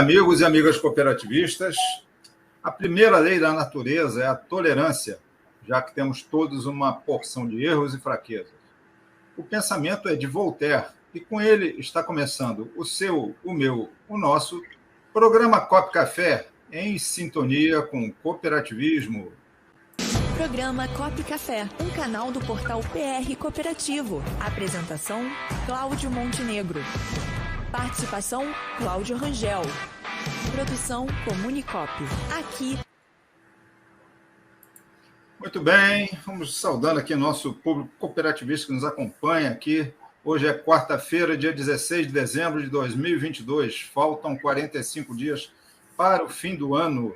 amigos e amigas cooperativistas. A primeira lei da natureza é a tolerância, já que temos todos uma porção de erros e fraquezas. O pensamento é de Voltaire, e com ele está começando o seu, o meu, o nosso programa Copo Café, em sintonia com o cooperativismo. Programa Copo Café, um canal do portal PR Cooperativo. Apresentação, Cláudio Montenegro. Participação, Cláudio Rangel. Produção, Comunicop. Aqui. Muito bem, vamos saudando aqui nosso público cooperativista que nos acompanha aqui. Hoje é quarta-feira, dia 16 de dezembro de 2022. Faltam 45 dias para o fim do ano.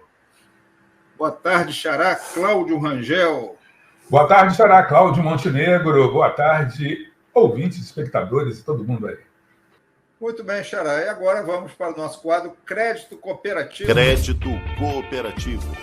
Boa tarde, Xará, Cláudio Rangel. Boa tarde, Xará, Cláudio Montenegro. Boa tarde, ouvintes, espectadores e todo mundo aí. Muito bem, Xará. E agora vamos para o nosso quadro Crédito Cooperativo. Crédito Cooperativo.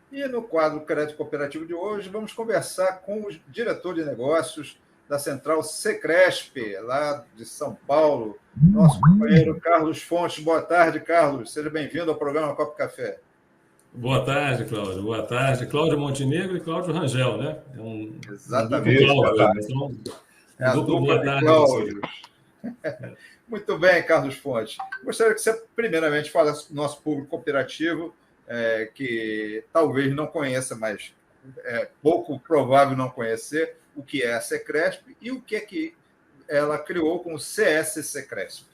E no quadro Crédito Cooperativo de hoje, vamos conversar com o diretor de negócios da Central Secresp, lá de São Paulo, nosso companheiro Carlos Fontes. Boa tarde, Carlos. Seja bem-vindo ao programa Copo Café. Boa tarde, Cláudio. Boa tarde. Cláudio Montenegro e Cláudio Rangel, né? Exatamente. É a dupla de Cláudio. Muito bem, Carlos Fontes. Gostaria que você, primeiramente, falasse do nosso público cooperativo, que talvez não conheça, mas é pouco provável não conhecer, o que é a Secresp e o que é que ela criou com o CS Secresp.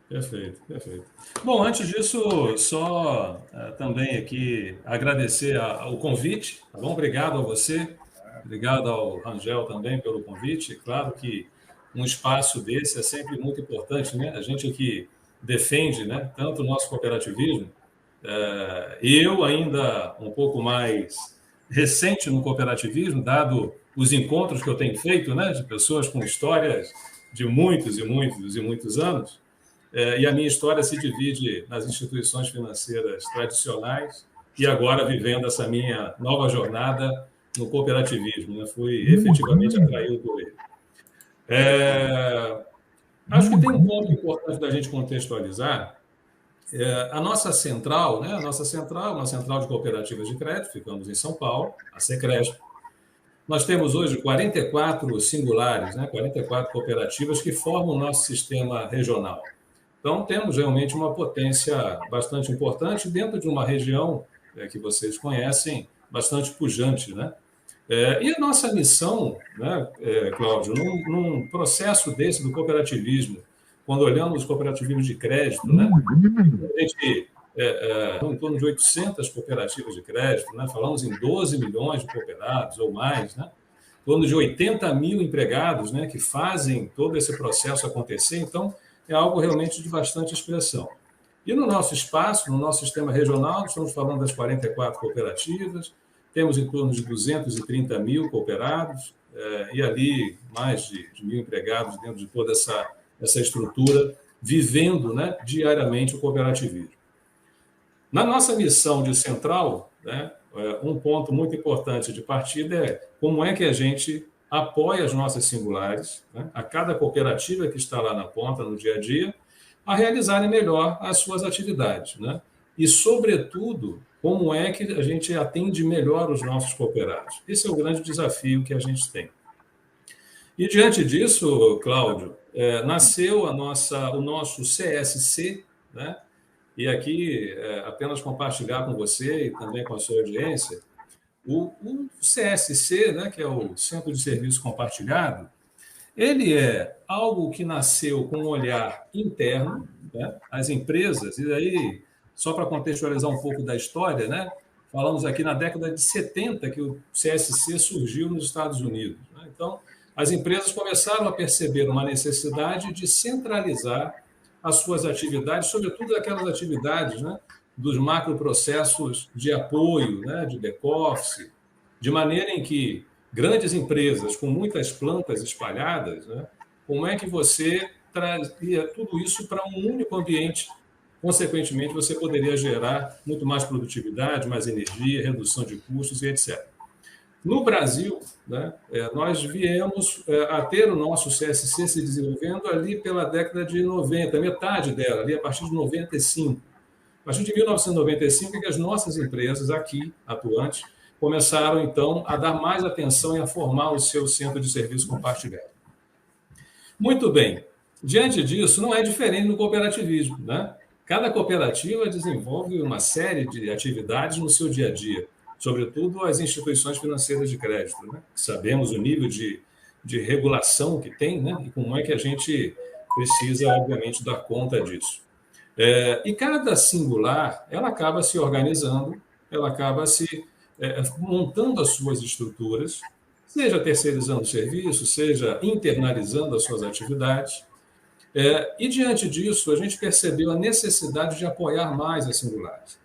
Perfeito, perfeito. Bom, antes disso, só também aqui agradecer o convite, tá bom? Obrigado a você, obrigado ao Rangel também pelo convite. Claro que um espaço desse é sempre muito importante, né? A gente aqui defende, né, tanto o nosso cooperativismo, eu ainda um pouco mais recente no cooperativismo, dado os encontros que eu tenho feito, né, de pessoas com histórias de muitos e muitos e muitos anos, e a minha história se divide nas instituições financeiras tradicionais e agora vivendo essa minha nova jornada no cooperativismo, né? Fui efetivamente atraído por ele. Acho que tem um ponto importante da gente contextualizar. A nossa central, né? A nossa central, uma central de cooperativas de crédito, ficamos em São Paulo, a Secresp. Nós temos hoje 44 singulares, né? 44 cooperativas que formam o nosso sistema regional. Então, temos realmente uma potência bastante importante dentro de uma região que vocês conhecem, bastante pujante, né? E a nossa missão, né, Cláudio, num processo desse do cooperativismo, quando olhamos os cooperativismos de crédito, né, a gente em torno de 800 cooperativas de crédito, né, falamos em 12 milhões de cooperados ou mais, né, em torno de 80 mil empregados, né, que fazem todo esse processo acontecer. Então, é algo realmente de bastante expressão. E no nosso espaço, no nosso sistema regional, estamos falando das 44 cooperativas, temos em torno de 230 mil cooperados, e ali mais de 1.000 empregados dentro de toda essa estrutura, vivendo, né, diariamente o cooperativismo. Na nossa missão de central, né, um ponto muito importante de partida é como é que a gente apoia as nossas singulares, né, a cada cooperativa que está lá na ponta, no dia a dia, a realizarem melhor as suas atividades, né? E, sobretudo, como é que a gente atende melhor os nossos cooperados. Esse é o grande desafio que a gente tem. E, diante disso, Cláudio, nasceu o nosso CSC, né? E aqui, apenas compartilhar com você e também com a sua audiência, o CSC, né, que é o Centro de Serviço Compartilhado, ele é algo que nasceu com um olhar interno, né? As empresas, e aí, só para contextualizar um pouco da história, né? Falamos aqui na década de 70 que o CSC surgiu nos Estados Unidos, né? Então, as empresas começaram a perceber uma necessidade de centralizar as suas atividades, sobretudo aquelas atividades, né, dos macroprocessos de apoio, né, de back-office, de maneira em que grandes empresas com muitas plantas espalhadas, né, como é que você trazia tudo isso para um único ambiente? Consequentemente, você poderia gerar muito mais produtividade, mais energia, redução de custos e etc. No Brasil, né, nós viemos a ter o nosso CSC se desenvolvendo ali pela década de 90, metade dela, ali a partir de 95. A partir de 1995 é que as nossas empresas aqui, atuantes, começaram, então, a dar mais atenção e a formar o seu centro de serviço compartilhado. Muito bem. Diante disso, não é diferente no cooperativismo, né? Cada cooperativa desenvolve uma série de atividades no seu dia a dia, sobretudo as instituições financeiras de crédito, né? Sabemos o nível de regulação que tem, né? E como é que a gente precisa, obviamente, dar conta disso. E cada singular, ela acaba se organizando, ela acaba se montando as suas estruturas, seja terceirizando o serviço, seja internalizando as suas atividades. E, diante disso, a gente percebeu a necessidade de apoiar mais as singulares.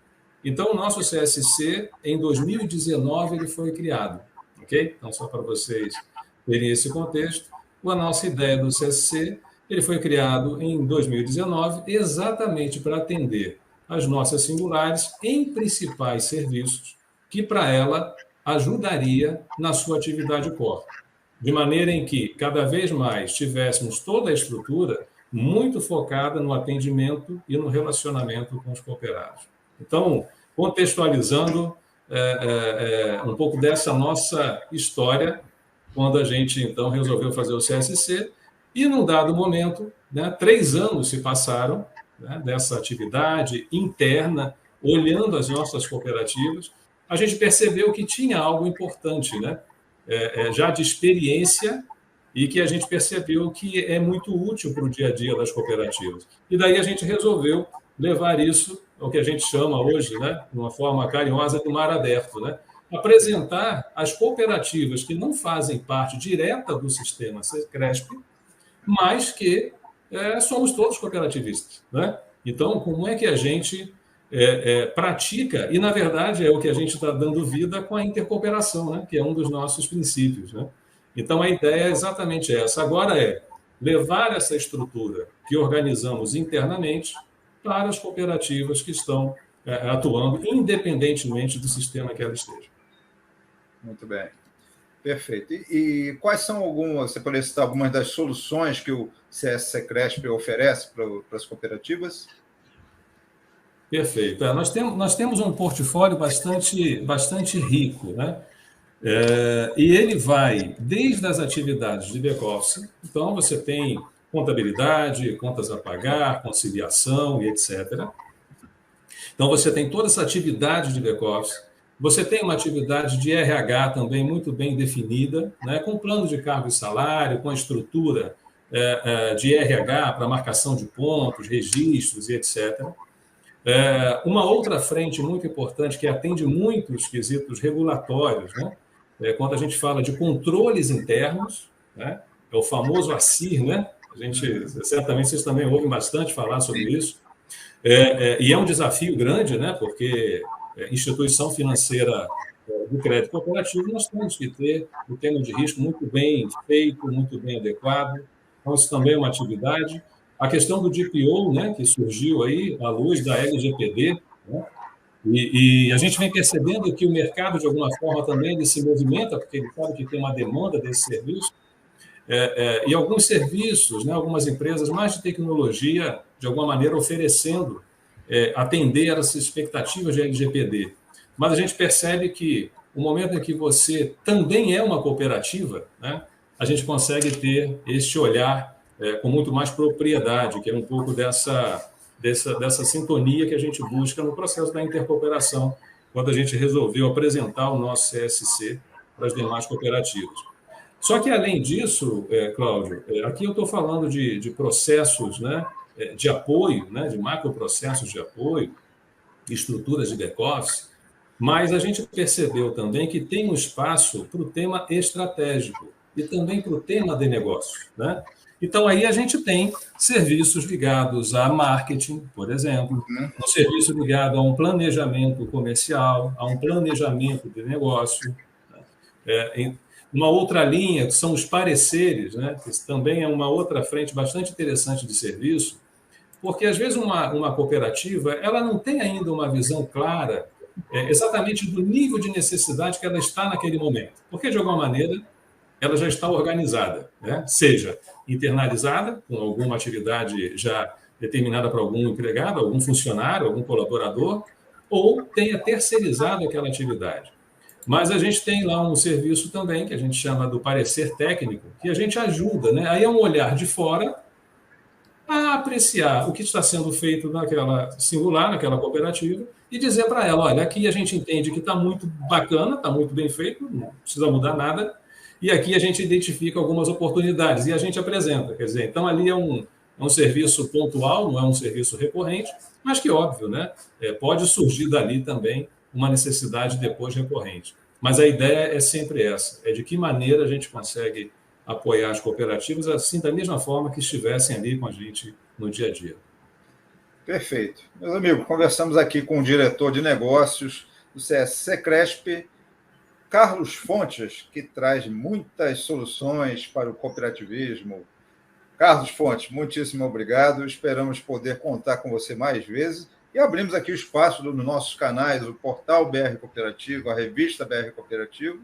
Então, o nosso CSC, em 2019, ele foi criado. Ok? Então, só para vocês terem esse contexto, a nossa ideia do CSC, ele foi criado em 2019 exatamente para atender as nossas singulares em principais serviços que, para ela, ajudaria na sua atividade core. De maneira em que, cada vez mais, tivéssemos toda a estrutura muito focada no atendimento e no relacionamento com os cooperados. Então, contextualizando um pouco dessa nossa história, quando a gente, então, resolveu fazer o CSC, e, num dado momento, né, 3 anos se passaram, né, dessa atividade interna, olhando as nossas cooperativas, a gente percebeu que tinha algo importante, né, já de experiência, e que a gente percebeu que é muito útil para o dia a dia das cooperativas. E daí a gente resolveu levar isso ao que a gente chama hoje, né, de uma forma carinhosa, do mar aberto, né? Apresentar as cooperativas que não fazem parte direta do sistema Secresp, mas que somos todos cooperativistas, né? Então, como é que a gente pratica, e na verdade é o que a gente está dando vida com a intercooperação, né? Que é um dos nossos princípios, né? Então, a ideia é exatamente essa. Agora levar essa estrutura que organizamos internamente para as cooperativas que estão atuando independentemente do sistema que ela esteja. Muito bem. Perfeito. E quais são você poderia citar algumas das soluções que o CS Secresp oferece para as cooperativas? Perfeito. Nós temos um portfólio bastante rico, né? E ele vai desde as atividades de back-office, então você tem contabilidade, contas a pagar, conciliação e etc. Então você tem toda essa atividade de back-office, você tem uma atividade de RH também muito bem definida, né, com plano de cargo e salário, com a estrutura de RH para marcação de pontos, registros e etc. Uma outra frente muito importante que atende muitos quesitos regulatórios, né? Quando a gente fala de controles internos, né? É o famoso ACIR, né? Certamente vocês também ouvem bastante falar sobre isso. E é um desafio grande, né? Porque instituição financeira do crédito cooperativo, nós temos que ter o tema de risco muito bem feito, muito bem adequado. Então, isso também é uma atividade. A questão do DPO, né? Que surgiu aí à luz da LGPD, né? E a gente vem percebendo que o mercado, de alguma forma, também ele se movimenta, porque ele sabe que tem uma demanda desse serviço. E alguns serviços, né, algumas empresas mais de tecnologia, de alguma maneira, oferecendo atender essas expectativas de LGPD. Mas a gente percebe que o momento em que você também é uma cooperativa, né, a gente consegue ter este olhar com muito mais propriedade, que é um pouco dessa sintonia que a gente busca no processo da intercooperação, quando a gente resolveu apresentar o nosso CSC para as demais cooperativas. Só que, além disso, Cláudio, aqui eu estou falando de processos, né, de apoio, né, de macroprocessos de apoio, estruturas de back-office, mas a gente percebeu também que tem um espaço para o tema estratégico e também para o tema de negócio, né? Então, aí a gente tem serviços ligados a marketing, por exemplo, um serviço ligado a um planejamento comercial, a um planejamento de negócio. Uma outra linha, que são os pareceres, né? Que também é uma outra frente bastante interessante de serviço, porque, às vezes, uma cooperativa ela não tem ainda uma visão clara exatamente do nível de necessidade que ela está naquele momento. Porque, de alguma maneira, ela já está organizada, né? Seja internalizada, com alguma atividade já determinada para algum empregado, algum funcionário, algum colaborador, ou tenha terceirizado aquela atividade. Mas a gente tem lá um serviço também, que a gente chama do parecer técnico, que a gente ajuda, né? Aí é um olhar de fora a apreciar o que está sendo feito naquela singular, naquela cooperativa, e dizer para ela, olha, aqui a gente entende que está muito bacana, está muito bem feito, não precisa mudar nada, e aqui a gente identifica algumas oportunidades, e a gente apresenta. Quer dizer, então ali é um serviço pontual, não é um serviço recorrente, mas que, óbvio, né, pode surgir dali também uma necessidade depois recorrente. Mas a ideia é sempre essa, é de que maneira a gente consegue apoiar as cooperativas, assim, da mesma forma que estivessem ali com a gente no dia a dia. Perfeito. Meus amigos, conversamos aqui com o diretor de negócios do CS Secresp, Carlos Fontes, que traz muitas soluções para o cooperativismo. Carlos Fontes, muitíssimo obrigado. Esperamos poder contar com você mais vezes. E abrimos aqui o espaço nos nossos canais, o portal BR Cooperativo, a revista BR Cooperativo,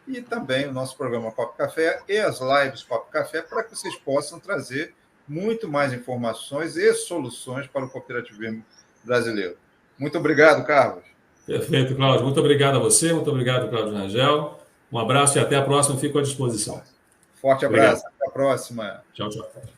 e também o nosso programa Copo Café e as lives Copo Café, para que vocês possam trazer muito mais informações e soluções para o cooperativismo brasileiro. Muito obrigado, Carlos. Perfeito, Cláudio. Muito obrigado a você, muito obrigado, Cláudio Rangel. Um abraço e até a próxima. Fico à disposição. Forte abraço. Obrigado. Até a próxima. Tchau, tchau.